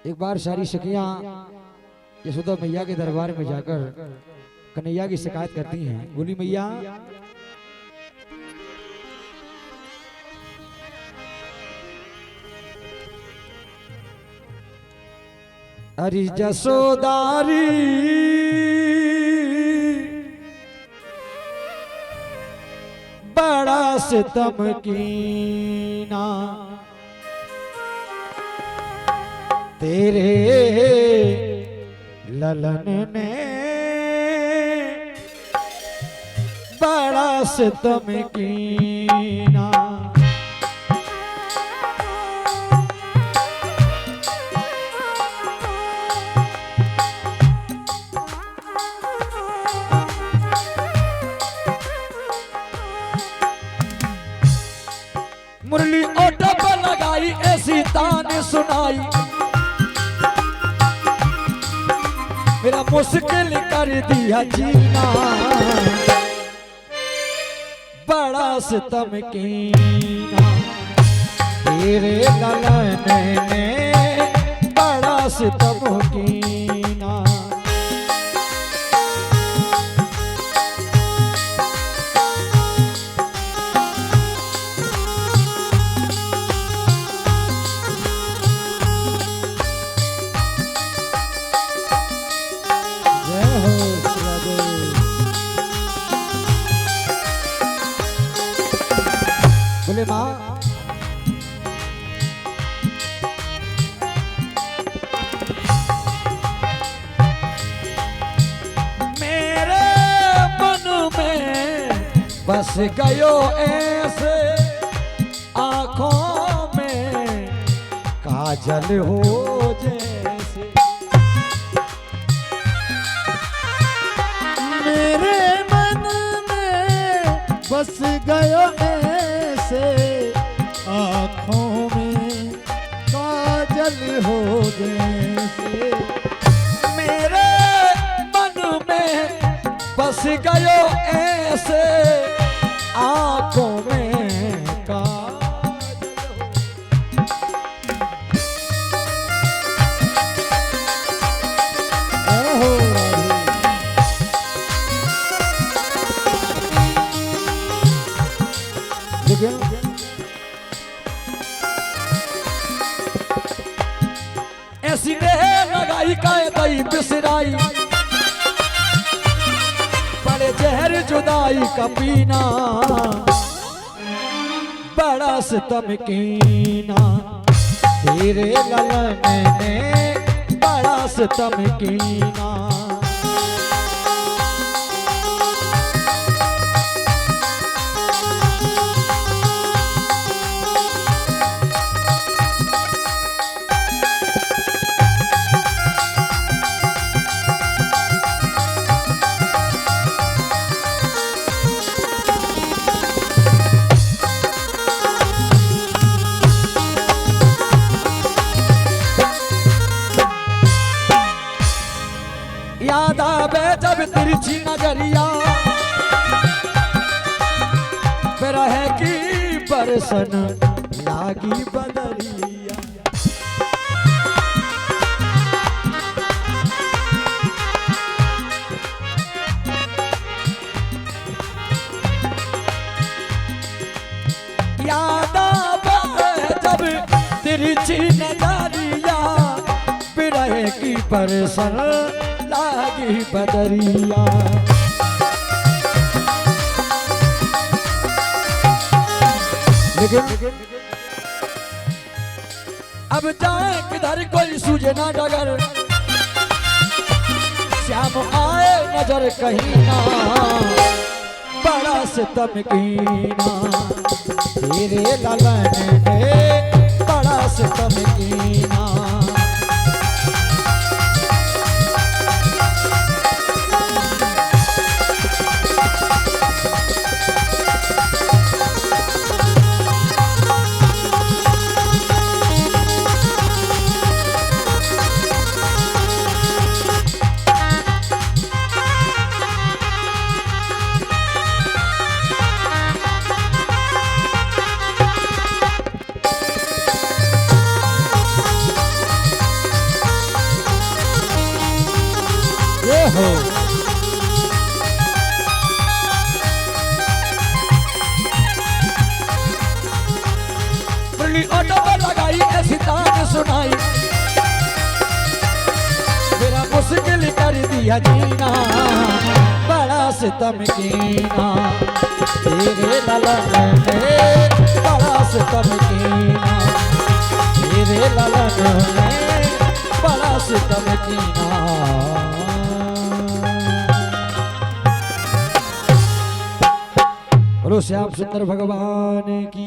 एक बार सारी सखियां यशोदा मैया के दरबार में जाकर कन्हैया की शिकायत करती हैं। बोली मैया अरे जसोदारी बड़ा सितम कीना तेरे ललन ने बड़ा सितम कीना। मुरली ओटा पर लगाई ऐसी तान सुनाई, मेरा मुश्किल कर दिया जीना बड़ा सितम कीना तेरे ललन ने बड़ा सितम कीना। बोले माँ मेरे मन में बस गयो ऐसे आँखों में काजल हो जैसे। मेरे मन में बस गयो आँखों में काजल हो जैसे। मेरे मन में बस गयो ऐसे आँखों में काजल हो। लेकिन ऐसी देह लगाई काय कई बिसराई बड़े जहर जुदाई का पीना बड़ा सितम कीना तेरे ललन ने बड़ा सितम कीना। याद आवे जब तिरछी नजरिया फिर है कि बरसन लागी बदरिया। याद आवे जब तिरछी नजरिया फिर है कि बरसन लागी बदरिया। लेकिन अब जाए किधर कोई सूझे ना डगर श्याम आए नजर कहीं ना बड़ा सितम कीना तेरे ललन ने बड़ा सितम कीना। हो मुरली ऑटो में लगाई ऐसी तान सुनाई मेरा मुश्किल कर दिया जीना बड़ा सितम कीना तेरे ललन ने बड़ा सितम कीना तेरे ललन ने बड़ा सितम कीना बोलो श्याम सुंदर भगवान की